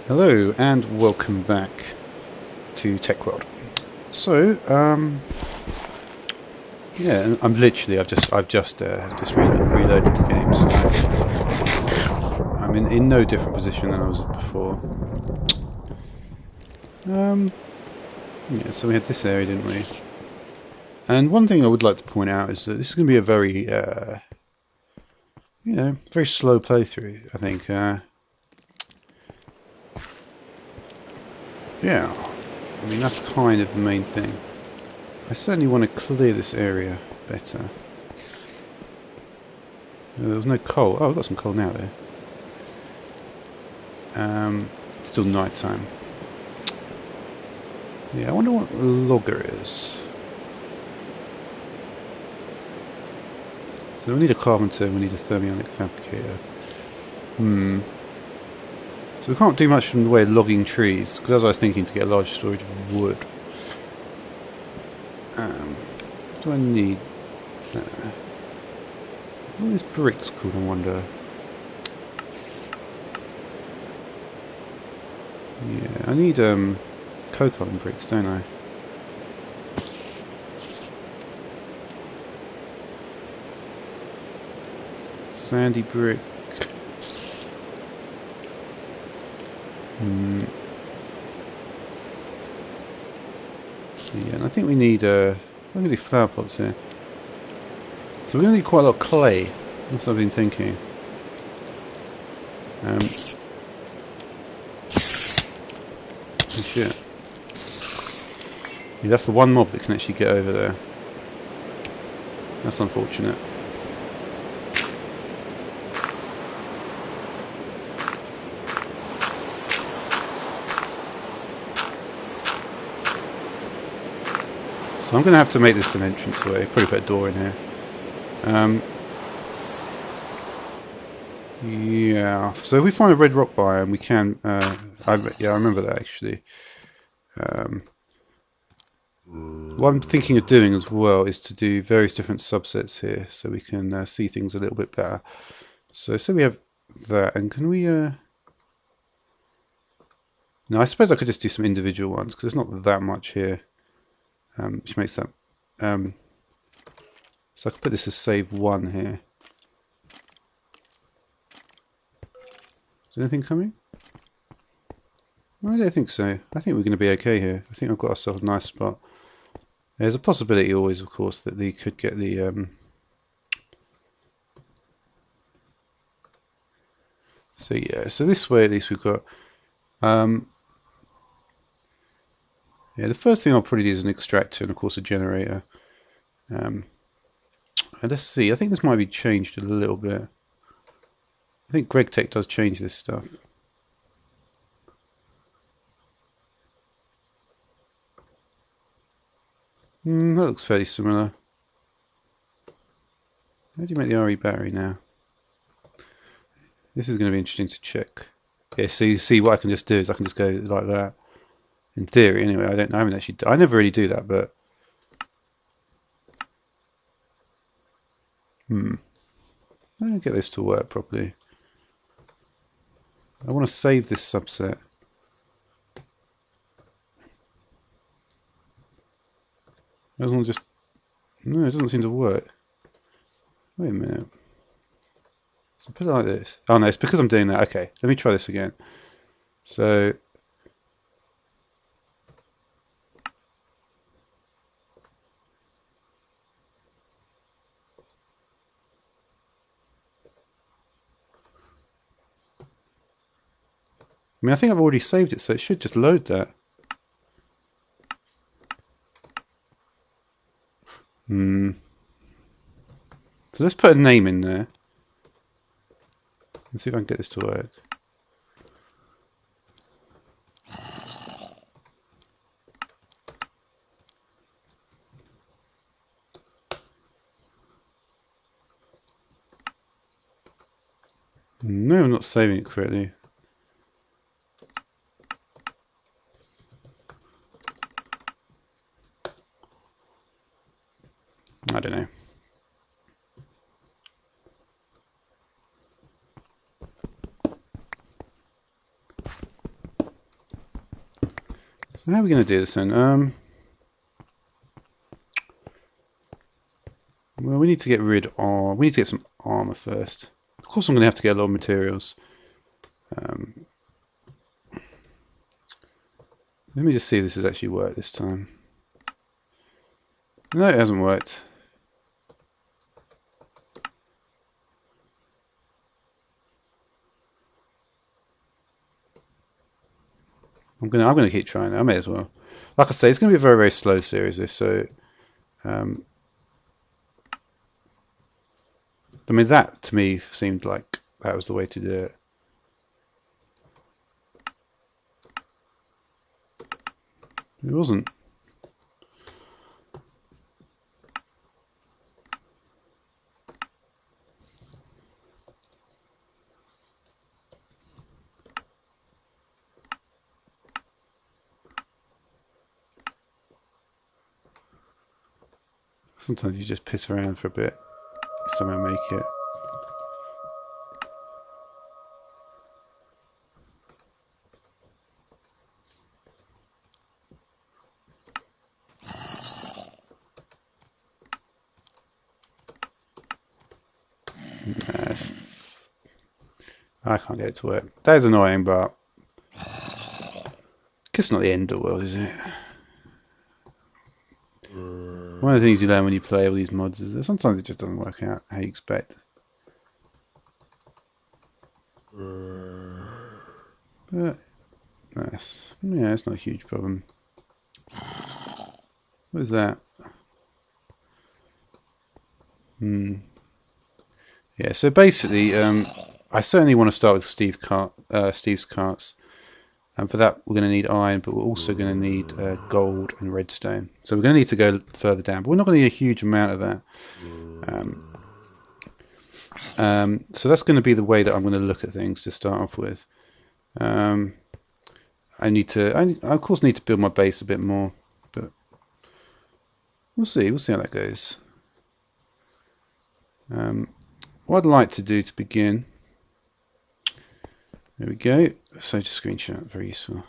Hello and welcome back to Tech World. So, yeah, I've just reloaded the game, so I'm in no different position than I was before. Yeah, so we had this area, didn't we? And one thing I would like to point out is that this is going to be a very, very slow playthrough, I think. Yeah, I mean, that's kind of the main thing. I certainly want to clear this area better. There was no coal. Oh, I've got some coal now, though. It's still night time. Yeah, I wonder what a logger is. So we need a carpenter, we need a thermionic fabricator. So we can't do much in the way of logging trees, because as I was thinking, to get a large storage of wood. What do I need? What are these bricks called, I wonder? Yeah, I need coke oven bricks, don't I? Sandy brick. Yeah, and I think we need I'm going to do flower pots here. So we're going to need quite a lot of clay. That's what I've been thinking. Oh shit. Yeah, that's the one mob that can actually get over there. That's unfortunate. So I'm going to have to make this an entranceway. Probably put a door in here. Yeah. So if we find a red rock biome, we can. I remember that actually. What I'm thinking of doing as well is to do various different subsets here, so we can see things a little bit better. So we have that, and can we? No, I suppose I could just do some individual ones because there's not that much here, which makes that. So I could put this as save 1 here. Is anything coming? No, I don't think so. I think we're going to be okay here. I think I've got ourselves a nice spot. There's a possibility always, of course, that they could get the... So yeah, so this way at least we've got... yeah, the first thing I'll probably do is an extractor and of course a generator. And let's see, I think this might be changed a little bit. I think GregTech does change this stuff. That looks fairly similar. How do you make the RE battery now? This is going to be interesting to check. Yeah, so you see what I can just do is I can just go like that. In theory, anyway. I haven't actually. I never really do that, but I don't get this to work properly. I want to save this subset. I don't just. No, it doesn't seem to work. Wait a minute. So put it like this. Oh no, it's because I'm doing that. Okay, let me try this again. So. I mean, I think I've already saved it, so it should just load that. So let's put a name in there. Let's see if I can get this to work. No, I'm not saving it correctly. I don't know. So how are we going to do this then? Well, we need to get we need to get some armor first. Of course, I'm going to have to get a lot of materials. Let me just see if this has actually worked this time. No, it hasn't worked. I'm gonna keep trying. I may as well. Like I say, it's gonna be a very, very slow series. This, so I mean, that to me seemed like that was the way to do it. It wasn't. Sometimes you just piss around for a bit, somehow make it. Yes. I can't get it to work. That is annoying, but it's not the end of the world, is it? One of the things you learn when you play all these mods is that sometimes it just doesn't work out how you expect. But that's, yeah, it's not a huge problem. What is that? Yeah, so basically, I certainly want to start with Steve's carts. And for that, we're going to need iron, but we're also going to need gold and redstone. So we're going to need to go further down, but we're not going to need a huge amount of that. So that's going to be the way that I'm going to look at things to start off with. I of course need to build my base a bit more, but we'll see how that goes. What I'd like to do to begin, there we go. So just screenshot, very useful.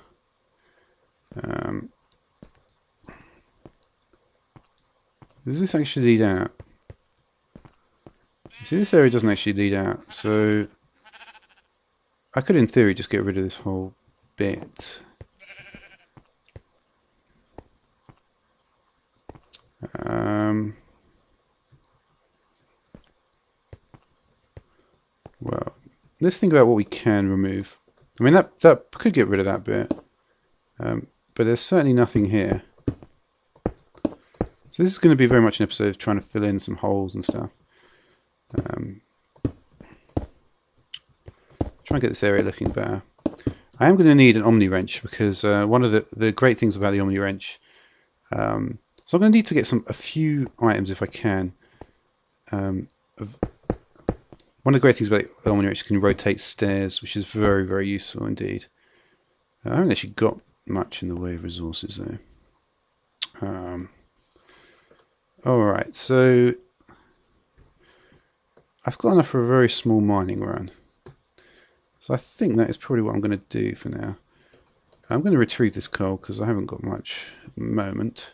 Does this actually lead out? See, this area doesn't actually lead out, so I could, in theory, just get rid of this whole bit. Well, let's think about what we can remove. I mean, that could get rid of that bit, but there's certainly nothing here. So this is going to be very much an episode of trying to fill in some holes and stuff. Try and get this area looking better. I am going to need an Omni wrench because one of the great things about the Omni wrench. So I'm going to need to get a few items if I can. One of the great things about the Omni wrench, you can rotate stairs, which is very, very useful indeed. I haven't actually got much in the way of resources though. Alright, so I've got enough for a very small mining run. So I think that is probably what I'm going to do for now. I'm going to retrieve this coal because I haven't got much at the moment.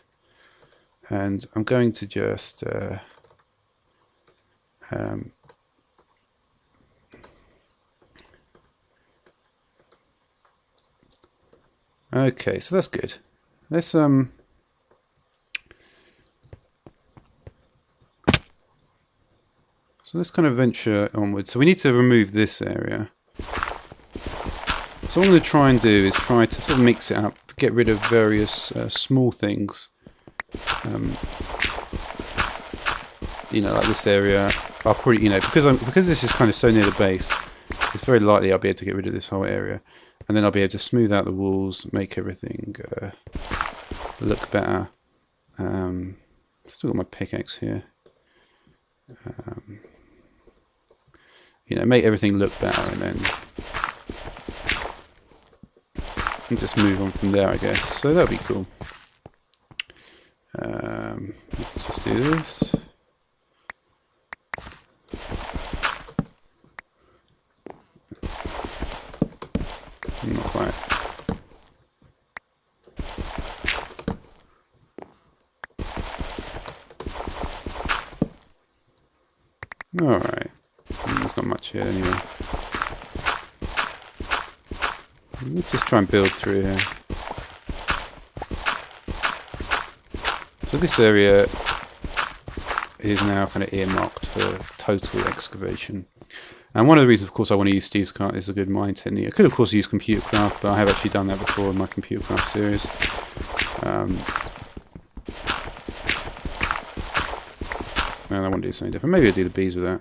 And I'm going to just okay, so that's good. Let's so let's kind of venture onwards. So we need to remove this area. So what I'm going to try and do is try to sort of mix it up, get rid of various small things. You know, like this area. I'll probably, you know, because this is kind of so near the base, it's very likely I'll be able to get rid of this whole area, and then I'll be able to smooth out the walls, make everything look better. Still got my pickaxe here. You know, make everything look better, and then just move on from there, I guess. So that'll be cool. Let's just do this. Not quite. Alright. There's not much here anyway. Let's just try and build through here. So this area is now kind of earmarked for total excavation. And one of the reasons, of course, I want to use Steve's cart is a good mine technique. I could, of course, use computer craft, but I have actually done that before in my computer craft series. And I want to do something different. Maybe I'll do the bees with that.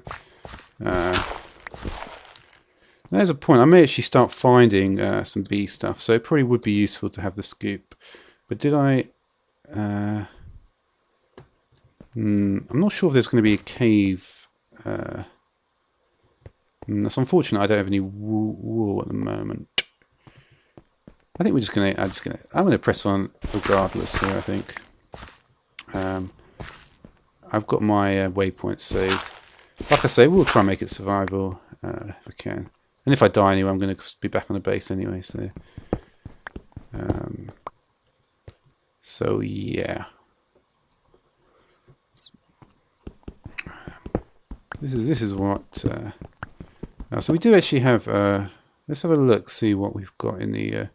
There's a point. I may actually start finding some bee stuff, so it probably would be useful to have the scoop. But did I... I'm not sure if there's going to be a cave. That's unfortunate. I don't have any wool at the moment. I think we're just going to... I'm going to press on regardless here, I think. I've got my waypoints saved. Like I say, we'll try and make it survivable if I can. And if I die anyway, I'm going to be back on the base anyway. So yeah. This is what. So we do actually have. Let's have a look, see what we've got in the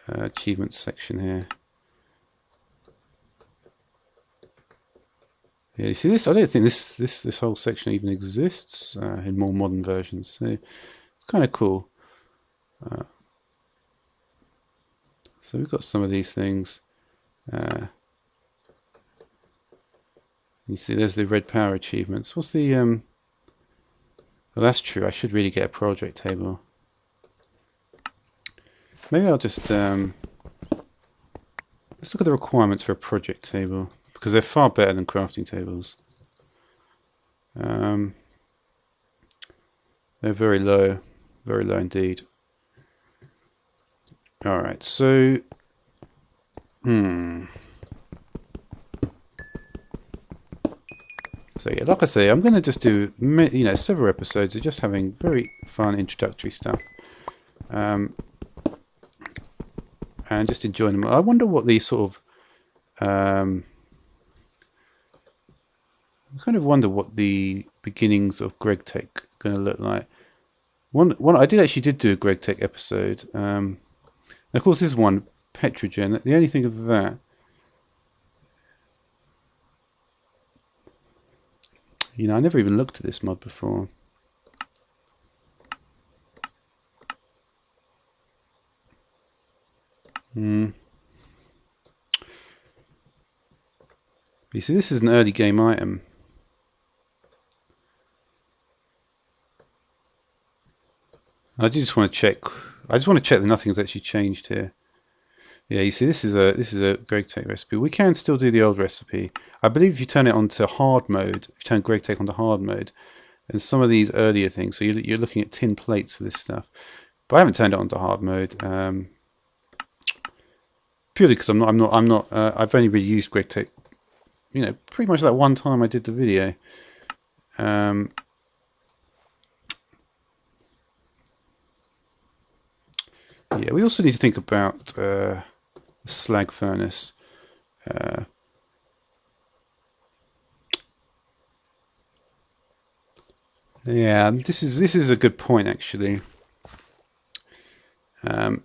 achievements section here. Yeah, you see this? I don't think this whole section even exists in more modern versions. So it's kind of cool. So we've got some of these things. You see, there's the red power achievements. What's the? Well, that's true. I should really get a project table. Maybe I'll just let's look at the requirements for a project table, because they're far better than crafting tables. They're very low indeed. All right, so So yeah, like I say, I'm going to just do several episodes of just having very fun introductory stuff, and just enjoying them. I wonder what the sort of I kind of wonder what the beginnings of GregTech are going to look like. One I did do a GregTech episode, and of course this is one Petrogen. The only thing of that, I never even looked at this mod before. You see, this is an early game item. I do just want to check. I just want to check that nothing's actually changed here. Yeah, you see, this is a GregTech recipe. We can still do the old recipe. I believe if you turn it onto hard mode, if you turn GregTech onto hard mode, and some of these earlier things, so you're looking at tin plates for this stuff. But I haven't turned it onto hard mode, purely because I've only really used GregTech, pretty much that one time I did the video. Yeah, we also need to think about the Slag Furnace. Yeah, this is a good point actually. Uh-oh.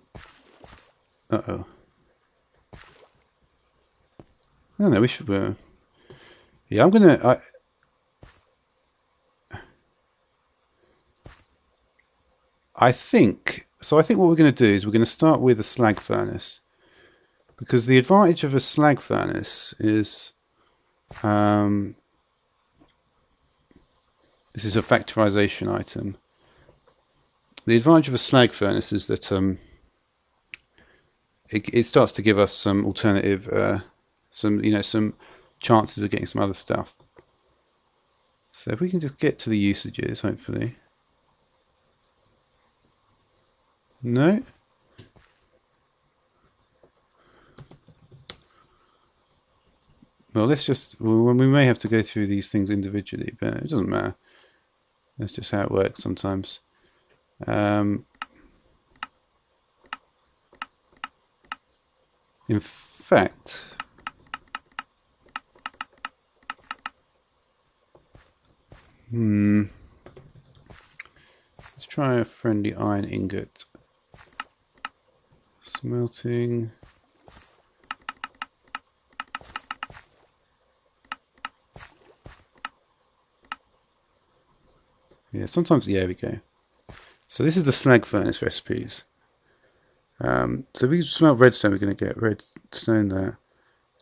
I don't know, we should yeah, I'm gonna I think what we're going to do is we're going to start with a slag furnace, because the advantage of a slag furnace is this is a factorization item. The advantage of a slag furnace is that it starts to give us some alternative some chances of getting some other stuff. So if we can just get to the usages, hopefully. No? Well, we may have to go through these things individually, but it doesn't matter. That's just how it works sometimes. In fact, Let's try a friendly iron ingot. Smelting. Yeah, sometimes, yeah, we go. So this is the slag furnace recipes. So if we smelt redstone, we're going to get redstone there.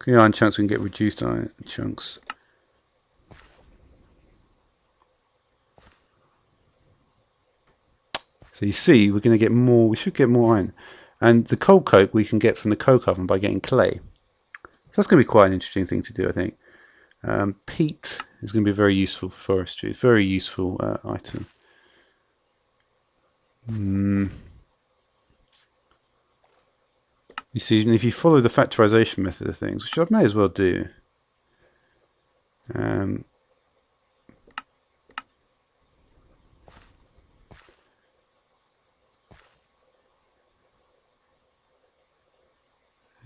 Clean iron chunks, we can get reduced iron chunks. So you see, we're going to get more, we should get more iron. And the coal coke we can get from the coke oven by getting clay. So that's going to be quite an interesting thing to do, I think. Peat is going to be very useful for forestry. It's a very useful item. You see, if you follow the factorization method of things, which I may as well do,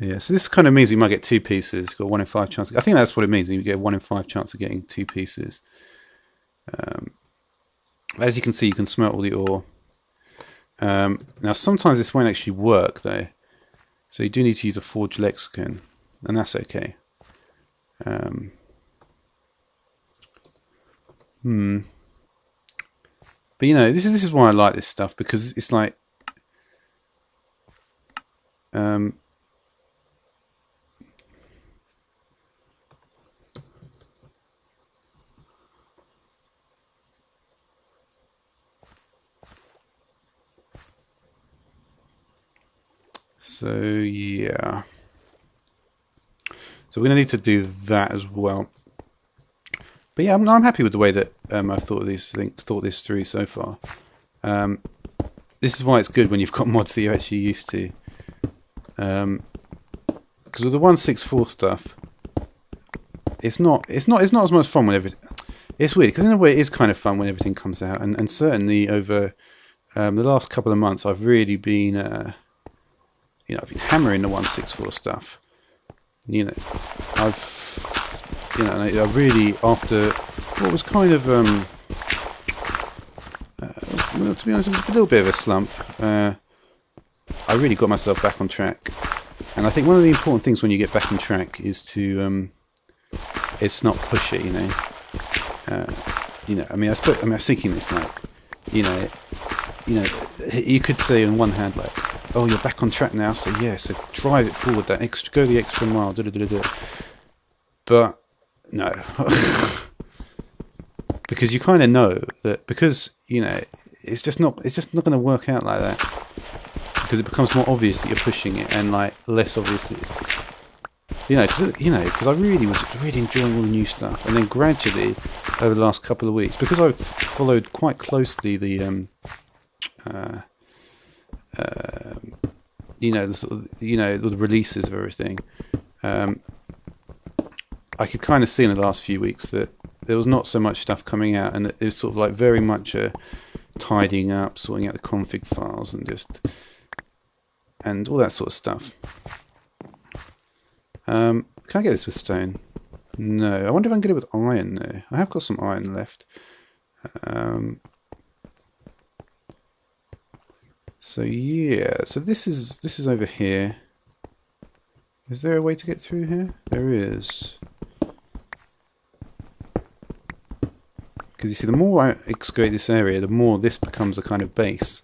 yeah, so this kind of means you might get 2 pieces. You've got 1 in 5 chance. I think that's what it means. You get 1 in 5 chance of getting 2 pieces. As you can see, you can smelt all the ore. Now, sometimes this won't actually work, though. So you do need to use a forged lexicon, and that's okay. But you know, this is why I like this stuff, because it's like so yeah. So we're going to need to do that as well. But yeah, I'm happy with the way that I've thought this through so far. This is why it's good when you've got mods that you're actually used to. Because with the 164 stuff, it's not as much fun when everything. It's weird because in a way it is kind of fun when everything comes out, and certainly over the last couple of months, I've really been I've been hammering the 164 stuff. I really, after what was kind of well, to be honest, a little bit of a slump, I really got myself back on track. And I think one of the important things when you get back on track is to it's not push it, I mean, I was thinking this, like, you could say on one hand, like, oh, you're back on track now, so yeah, so drive it forward, go the extra mile, but no, because you kind of know that, because it's just not going to work out like that, because it becomes more obvious that you're pushing it, and like less obvious because I really was enjoying all the new stuff, and then gradually over the last couple of weeks, because I've followed quite closely the the releases of everything, I could kind of see in the last few weeks that there was not so much stuff coming out, and it was sort of like very much tidying up, sorting out the config files, and all that sort of stuff. Can I get this with stone? No. I wonder if I can get it with iron though. I have got some iron left. So yeah, so this is over here. Is there a way to get through here? There is. Because you see, the more I excavate this area, the more this becomes a kind of base.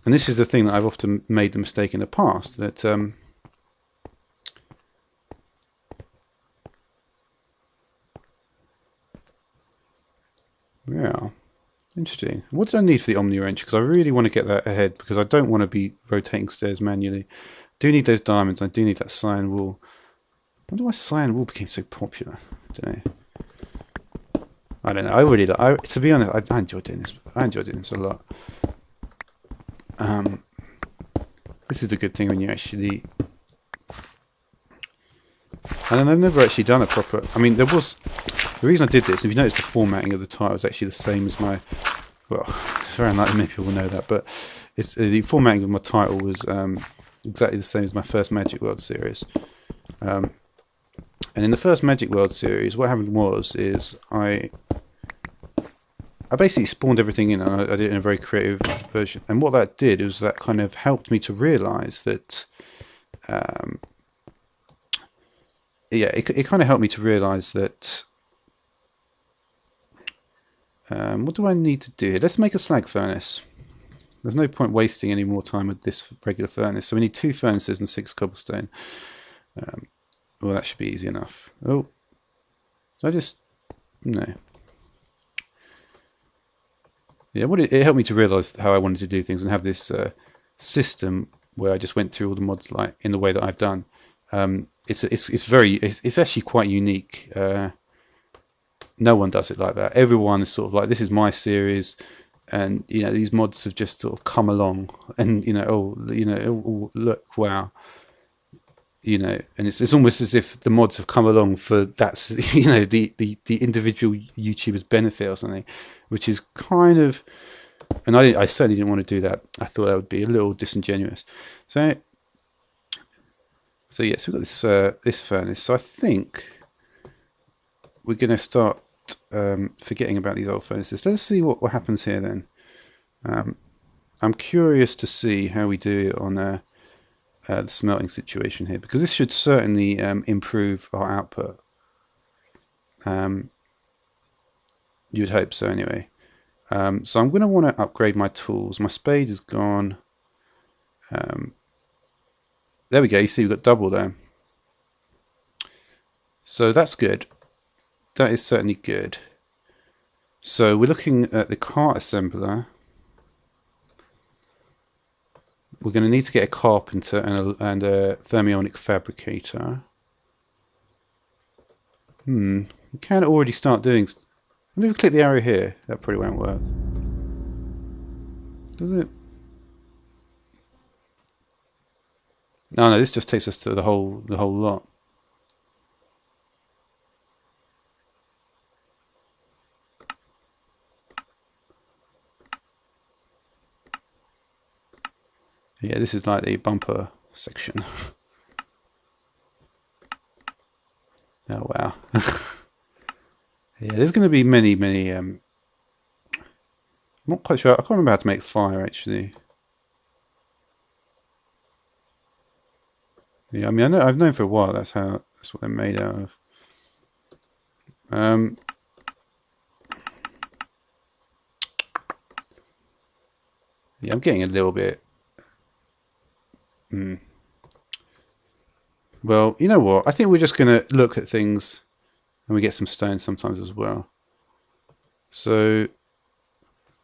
And this is the thing that I've often made the mistake in the past, that yeah, interesting. What did I need for the Omni wrench? Because I really want to get that ahead, because I don't want to be rotating stairs manually. I do need those diamonds. I do need that cyan wool. I wonder why cyan wool became so popular. I don't know. To be honest, I enjoy doing this. I enjoy doing this a lot. This is the good thing when you actually. And I've never actually done a proper. I mean, the reason I did this. If you notice, the formatting of the title is actually the same as my. Well, it's very unlikely many people will know that, but it's the formatting of my title was exactly the same as my first Magic World series. And in the first Magic World series, what happened is I basically spawned everything in, and I did it in a very creative version. And what that did was that kind of helped me to realise that, it kind of helped me to realise that. What do I need to do here? Let's make a slag furnace. There's no point wasting any more time with this regular furnace. So we need 2 furnaces and 6 cobblestone. Well, that should be easy enough. Oh, did I just... no. Yeah, it helped me to realise how I wanted to do things and have this system where I just went through all the mods like in the way that I've done. It's actually quite unique. No one does it like that. Everyone is sort of like, this is my series, and these mods have just sort of come along, and oh look, wow. And it's almost as if the mods have come along for that's the individual YouTuber's benefit or something, which is kind of, and I certainly didn't want to do that. I thought that would be a little disingenuous. So yes, we've got this furnace. So I think we're going to start forgetting about these old furnaces. Let's see what happens here then. I'm curious to see how we do on the smelting situation here, because this should certainly improve our output. You'd hope so anyway. So I'm going to want to upgrade my tools. My spade is gone. There we go. You see we've got double there. So that's good. That is certainly good. So we're looking at the cart assembler. We're going to need to get a carpenter and a thermionic fabricator. We can already start doing... I'm going to click the arrow here. That probably won't work. Does it? No, this just takes us to the whole lot. Yeah, this is like the bumper section. Oh wow. Yeah, there's going to be many. I'm not quite sure. I can't remember how to make fire actually. Yeah, I mean, I've known for a while that's what they're made out of. Yeah, I'm getting a little bit. Well, you know what? I think we're just going to look at things, and we get some stone sometimes as well. So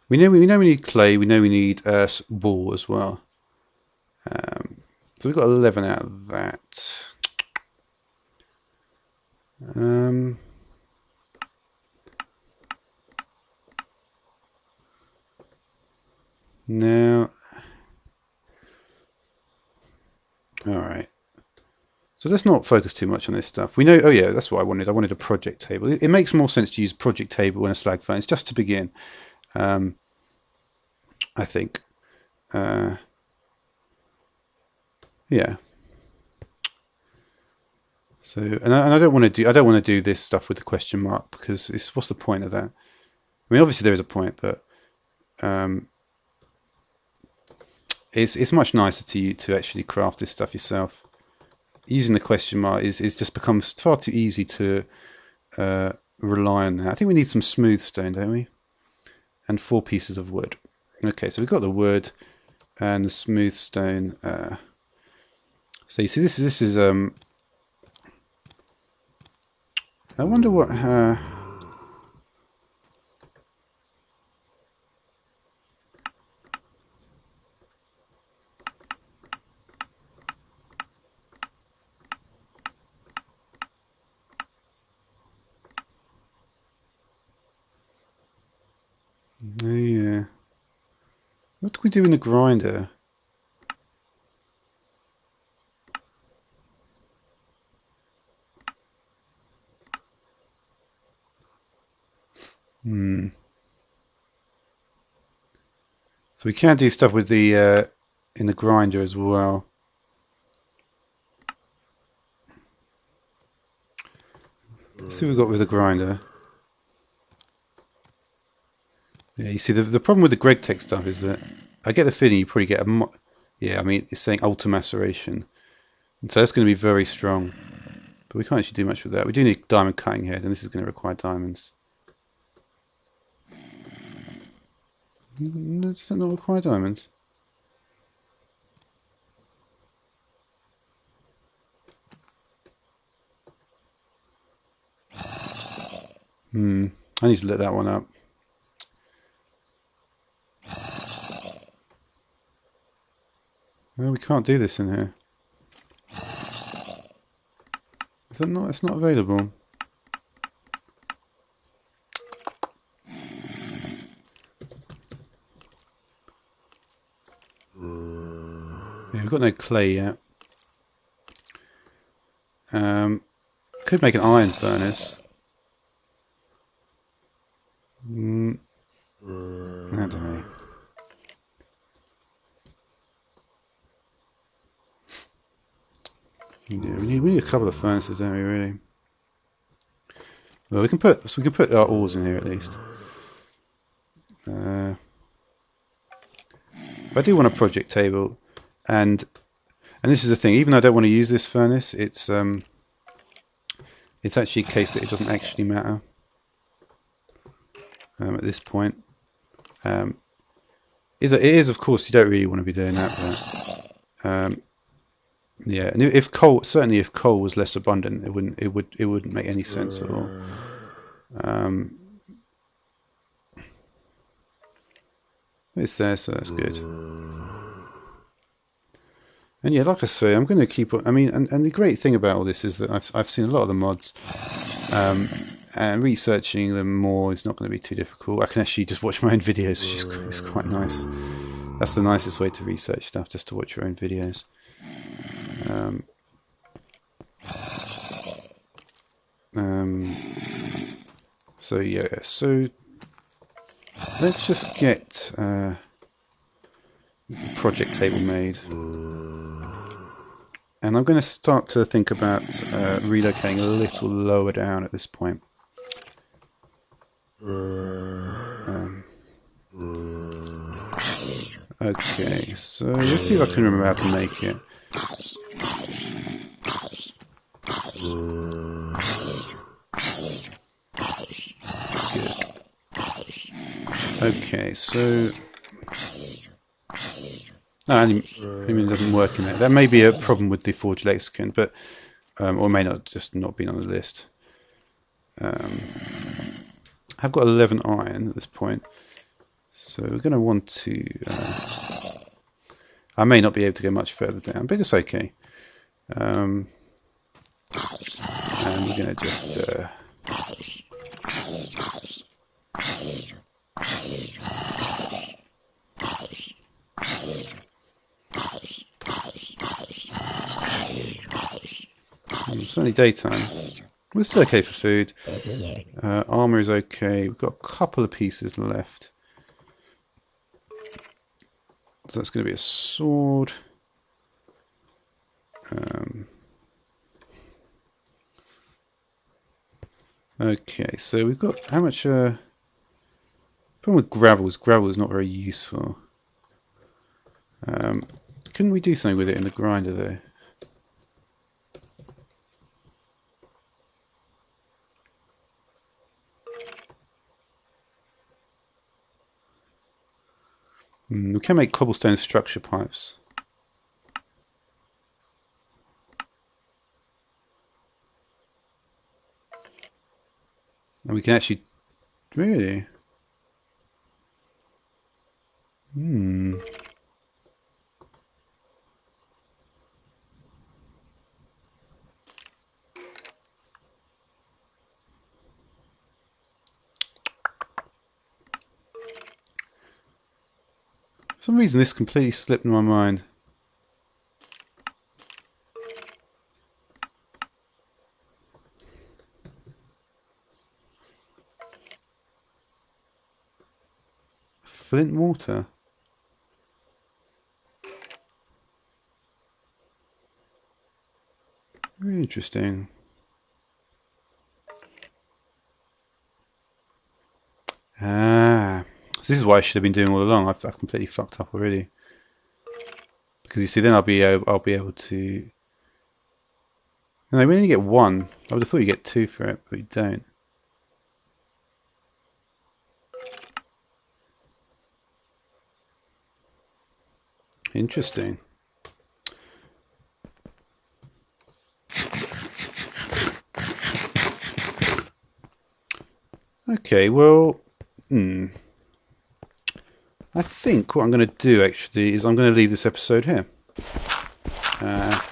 we know we need clay. We know we need wool as well. So we've got 11 out of that. Now, all right. So let's not focus too much on this stuff. We know, oh yeah, that's what I wanted. I wanted a project table. It makes more sense to use project table and a slag furnace just to begin. I think. Yeah. So, and I don't want to do this stuff with the question mark, because what's the point of that? I mean, obviously there is a point, but it's much nicer to actually craft this stuff yourself. Using the question mark is just becomes far too easy to rely on that. I think we need some smooth stone, don't we? And 4 pieces of wood. Okay, so we've got the wood and the smooth stone. So you see, this is I wonder what. Oh yeah. What do we do in the grinder? So we can do stuff with the in the grinder as well. Let's see what we've got with the grinder. Yeah, you see, the problem with the GregTech stuff is that I get the feeling you probably get a... Yeah, I mean, it's saying ultra maceration. And so that's going to be very strong. But we can't actually do much with that. We do need diamond cutting head, and this is going to require diamonds. No, does that not require diamonds? I need to let that one up. Well, we can't do this in here. Is that not? It's not available. Yeah, we've got no clay yet. Could make an iron furnace. I don't know. Yeah, we need a couple of furnaces, don't we? Really. Well, we can put our ores in here at least. I do want a project table, and this is the thing. Even though I don't want to use this furnace, it's actually a case that it doesn't actually matter at this point. It is, of course, you don't really want to be doing that, but yeah. And if coal was less abundant, it wouldn't make any sense at all. It's there, so that's good. And yeah, like I say, I'm going to keep on. I mean, and the great thing about all this is that I've seen a lot of the mods, and researching them more is not going to be too difficult. I can actually just watch my own videos, which is quite nice. That's the nicest way to research stuff, just to watch your own videos. So yeah, so let's just get the project table made. And I'm going to start to think about relocating a little lower down at this point. Okay, so let's see if I can remember how to make it. Good. Okay, so... No, aluminum doesn't work in there. That may be a problem with the Forge Lexicon, but or may not just not been on the list. I've got 11 iron at this point, so we're going to want to. I may not be able to go much further down, but it's okay. And we're going to just. It's only daytime. We're still okay for food. Armour is okay. We've got a couple of pieces left. So that's going to be a sword. Okay, so we've got how much? Problem with gravel is not very useful. Couldn't we do something with it in the grinder though? We can make cobblestone structure pipes. And we can actually... Really? For some reason this completely slipped in my mind. Flint mortar. Very interesting. So this is what I should have been doing all along. I've completely fucked up already. Because you see, then I'll be able to. No, we only get one. I would have thought you get two for it, but you don't. Interesting. Okay, well, I think what I'm going to do actually is I'm going to leave this episode here. I've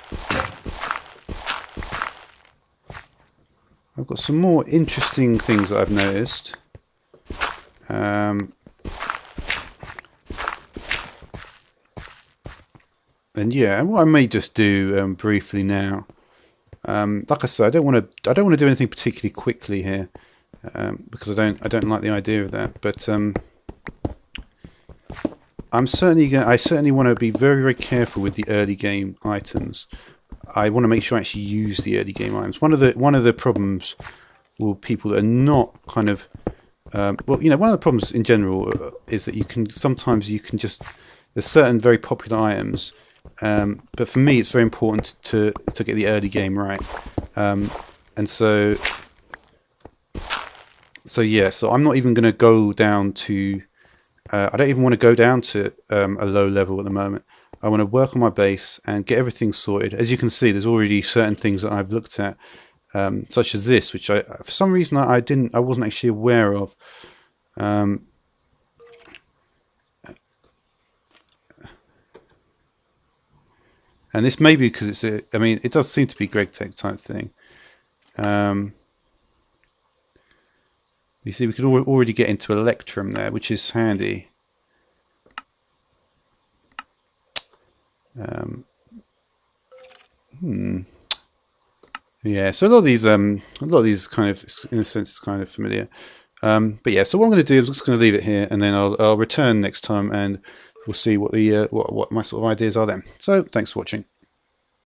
got some more interesting things that I've noticed. And yeah, and what I may just do briefly now, like I said, I don't want to do anything particularly quickly here, because I don't like the idea of that. But I certainly want to be very, very careful with the early game items. I want to make sure I actually use the early game items. One of the problems with people that are not kind of well, you know, one of the problems in general is that sometimes you can just, there's certain very popular items, but for me it's very important to get the early game right, and so yeah, so I'm not even going to go down to I don't even want to go down to a low level at the moment. I want to work on my base and get everything sorted. As you can see, there's already certain things that I've looked at, such as this, which for some reason I wasn't actually aware of. And this may be because I mean, it does seem to be Greg Tech type thing. You see, we could already get into Electrum there, which is handy. Yeah, so a lot of these kind of, in a sense, is kind of familiar. But yeah, so what I'm going to do is I'm just going to leave it here, and then I'll return next time, and we'll see what the what my sort of ideas are then. So thanks for watching.